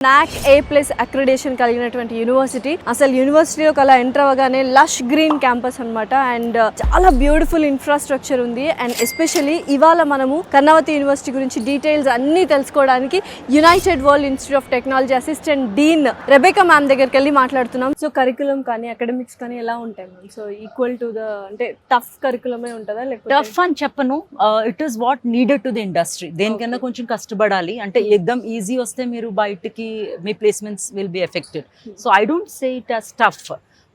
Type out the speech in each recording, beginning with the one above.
NAC A+ accreditation కలిగినటువంటి university. అసలు యూనివర్సిటీలోకి అలా ఎంటర్ అవ్వగానే లష్ గ్రీన్ క్యాంపస్ అన్నమాట. అండ్ చాలా బ్యూటిఫుల్ ఇన్ఫ్రాస్ట్రక్చర్ ఉంది. అండ్ ఎస్పెషల్లీ ఇవాళ మనము కర్ణావతి యూనివర్సిటీ గురించి డీటెయిల్స్ అన్నీ తెలుసుకోవడానికి United world institute of technology assistant Deen Rebecca ma'am దగ్గరికి వెళ్ళి మాట్లాడుతున్నాం. సో కరికులం కానీ అకాడమిక్స్ కానీ ఎలా ఉంటాయి ma'am? So equal to the అంటే టఫ్ కరికులమే ఉంటుందా లేకపోతే? టఫ్ అని చెప్పను, it is what needed to the industry. దేనికన్నా కొంచెం కష్టపడాలి. అంటే ఎగ్జామ్ ఈజీ వస్తే మీరు బయటికి మీ placements will be affected. So I don't say it as tough,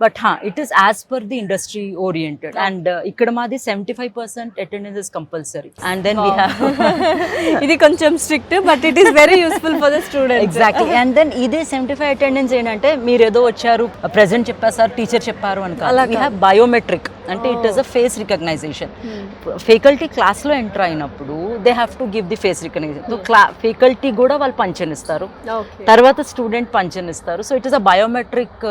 but it is as per the industry oriented. And ఇక్కడ మాది 75% attendance is compulsory. And then we have ఇది కొంచెం strict but it is very useful for the students. Exactly. And then ఇదే 75 attendance ఏంటంటే మీరు ఏదో వచ్చారు present చెప్పారు సార్ టీచర్ చెప్పారు అని కాదు. వీ హ్యావ్ బయోమెట్రిక్, అంటే it is a face recognition. Faculty క్లాస్లో ఎంటర్ అయినప్పుడు they have to give the face recognition. So faculty కూడా వాళ్ళు పంచన్ ఇస్తారు, తర్వాత స్టూడెంట్ పంచన్ ఇస్తారు. So it is a biometric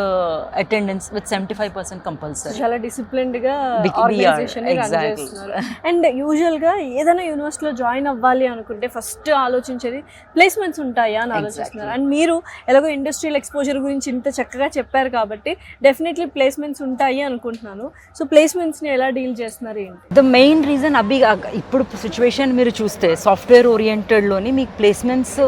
attendance with 75% compulsory. చాలా డిసిప్లిన్డ్ గా ఆర్గనైజేషన్ రన్ చేస్తున్నారు. అండ్ యూజువల్ గా ఏదైనా యూనివర్సిటీలో జాయిన్ అవ్వాలి అనుకుంటే ఫస్ట్ ఆలోచించేది ప్లేస్మెంట్స్ ఉంటాయా అని ఆలోచిస్తున్నారు. అండ్ మీరు ఎలాగో ఇండస్ట్రియల్ ఎక్స్పోజర్ గురించి ఇంత చక్కగా చెప్పారు కాబట్టి డెఫినెట్లీ ప్లేస్మెంట్స్ ఉంటాయి అనుకుంటున్నాను. సో ప్లేస్మెంట్స్ ని ఎలా డీల్ చేస్తున్నారు ఏంటి? ద మెయిన్ రీజన్ ఇప్పుడు సిచ్యువేషన్ మీరు చూస్తే సాఫ్ట్వేర్ ఓరియంటెడ్ లోని మీకు ప్లేస్మెంట్స్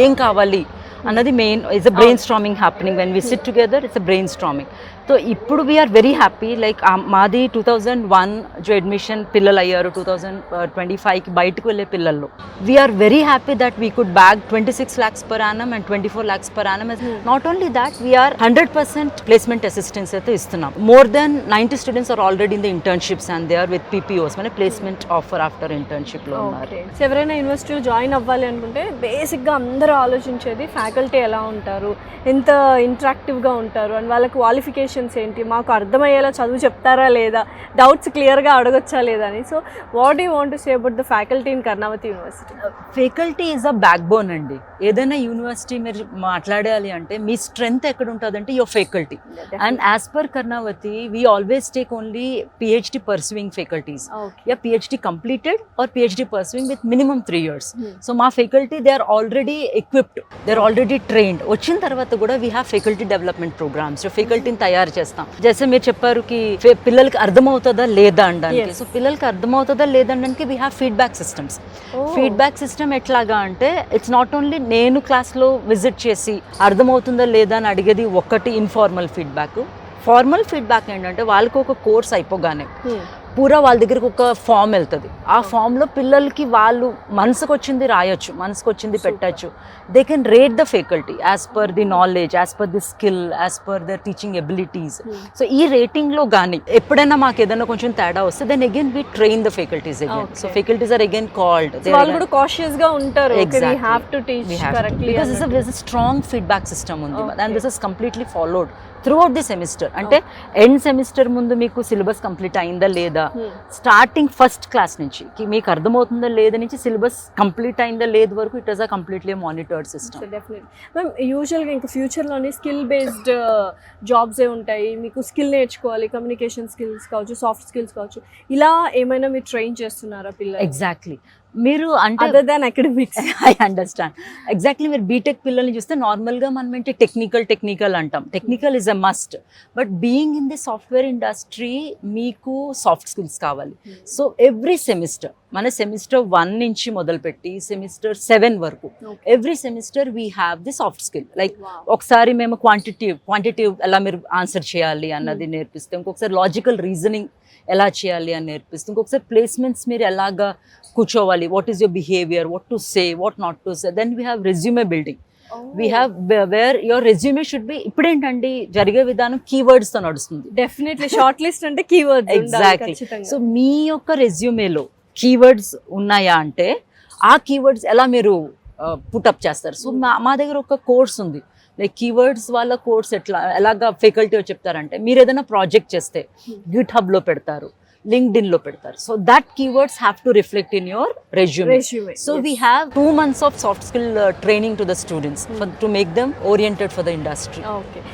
ఏం కావాలి అన్నది main. It's a brain storming happening when we SIT together. It's a brain storming. So ఇప్పుడు వీఆర్ వెరీ హ్యాపీ. లైక్ మాది 2001 జో అడ్మిషన్ పిల్లలు అయ్యారు 2025కి బయటకు వెళ్ళే పిల్లల్లో we're very happy that we could bag 26 lakhs per annum and 24 lakhs per annum. Not only that we're 100% placement assistance అయితే ఇస్తున్నాం. More than 90 students are already in the internships and they are with PPOs, మన placement offer after internship లో ఉన్నారు. ఎవరైనా యూనివర్సిటీలో join అవ్వాలి అనుకుంటే బేసిక్గా అందరూ ఆలోచించేది ఫ్యాకల్టీ ఎలా ఉంటారు, ఎంత ఇంటరాక్టివ్గా ఉంటారు, అండ్ వాళ్ళ క్వాలిఫికేషన్స్ ఏంటి, మాకు అర్థమయ్యేలా చదువు చెప్తారా లేదా, డౌట్స్ క్లియర్గా అడగొచ్చా లేదా అని. So what you want to say about the faculty in Karnavati university? Faculty is a back bone అండి. ఏదైనా యూనివర్సిటీ మీరు మాట్లాడాలి అంటే మీ స్ట్రెంగ్త్ ఎక్కడ ఉంటుంది అంటే your faculty. And as per Karnavati we always take only PhD pursuing faculties. Yeah, PhD completed or PhD pursuing with minimum 3 years. So మా faculty they are already equipped, they are already trained. వచ్చిన తర్వాత కూడా we have faculty development programs. సో ఫ్యాకల్టీని తయారు చేస్తాం. జైసే మీరు చెప్పారు కి పిల్లలకి అర్థమవుతుందా లేదా అనడానికి. సో పిల్లలకి అర్థమవుతుందా లేదా అనడానికి we have feedback systems. Feedback system ఎట్లాగా అంటే ఇట్స్ నాట్ ఓన్లీ నేను క్లాస్లో విజిట్ చేసి అర్థమవుతుందా లేదా అని అడిగేది ఒకటి ఇన్ఫార్మల్ ఫీడ్బ్యాక్. ఫార్మల్ ఫీడ్బ్యాక్ ఏంటంటే వాళ్ళకి ఒక కోర్స్ అయిపోగానే పూరా వాళ్ళ దగ్గరికి ఒక ఫామ్ వెళ్తుంది. ఆ ఫామ్లో పిల్లలకి వాళ్ళు మనసుకు వచ్చింది రాయొచ్చు, మనసుకు వచ్చింది పెట్టచ్చు. They can rate the faculty as per the knowledge, as per the skill, as per the teaching abilities. So ఈ రేటింగ్లో కానీ ఎప్పుడైనా మాకు ఏదైనా కొంచెం తేడా వస్తే then again we train the faculties again. So faculties are again called. వాళ్ళు కూడా కాషియస్ గా ఉంటారు. We have to teach correctly because there's a strong feedback system ఉంది. And this is completely followed throughout the semester. అంటే end semester ముందు మీకు syllabus complete అయిందా లేదా, స్టార్టింగ్ ఫస్ట్ క్లాస్ నుంచి మీకు అర్థమవుతుందా లేదా నుంచి సిలబస్ కంప్లీట్ అయిందా లేదు వరకు it is a completely monitored system. Definitely ma'am. యూజువల్గా ఇంకా ఫ్యూచర్లోని స్కిల్ బేస్డ్ జాబ్సే ఉంటాయి. మీకు స్కిల్ నేర్చుకోవాలి, కమ్యూనికేషన్ స్కిల్స్ కావచ్చు, సాఫ్ట్ స్కిల్స్ కావచ్చు, ఇలా ఏమైనా మీరు ట్రైన్ చేస్తున్నారా పిల్లలు? ఎగ్జాక్ట్లీ. మీరు అంటే other than academics. I understand. Exactly. మీరు బీటెక్ పిల్లల్ని చూస్తే నార్మల్గా మనం ఏంటి టెక్నికల్ అంటాం. Technical is a must. But being in the software industry మీకు సాఫ్ట్ స్కిల్స్ కావాలి. సో ఎవ్రీ సెమిస్టర్ మన సెమిస్టర్ 1 నుంచి మొదలుపెట్టి సెమిస్టర్ 7 వరకు every semester we have the soft skill. Like ఒకసారి మేము క్వాంటిటివ్ ఎలా మీరు ఆన్సర్ చేయాలి అన్నది నేర్పిస్తాం, ఇంకొకసారి లాజికల్ రీజనింగ్ ఎలా చేయాలి అని నేర్పిస్తాం, ఇంకొకసారి ప్లేస్మెంట్స్ మీరు ఎలాగా కూర్చోవాలి, what is your behaviour, what to say, what not to say. Then we have resume building. We have where your resume should be. ఇప్పుడేంటండి జరిగే విధానం కీవర్డ్స్ తో నడుస్తుంది. డెఫినెట్లీ షార్ట్ లిస్ట్ అంటే కీవర్డ్స్. ఎగ్జాక్ట్లీ. సో మీ యొక్క రెజ్యూమేలో కీవర్డ్స్ ఉన్నాయా అంటే ఆ కీవర్డ్స్ ఎలా మీరు పుటప్ చేస్తారు. సో మా దగ్గర ఒక కోర్స్ ఉంది, లైక్ కీవర్డ్స్ వాళ్ళ కోర్స్ ఎలాగా ఫ్యాకల్టీ చెప్తారంటే మీరు ఏదైనా ప్రాజెక్ట్ చేస్తే గిట్ హబ్లో పెడతారు, LinkedIn-లో పెడతారు. So that keywords have to reflect in your resume. So we have 2 months of soft skill training to the students to make them oriented for the industry. Okay.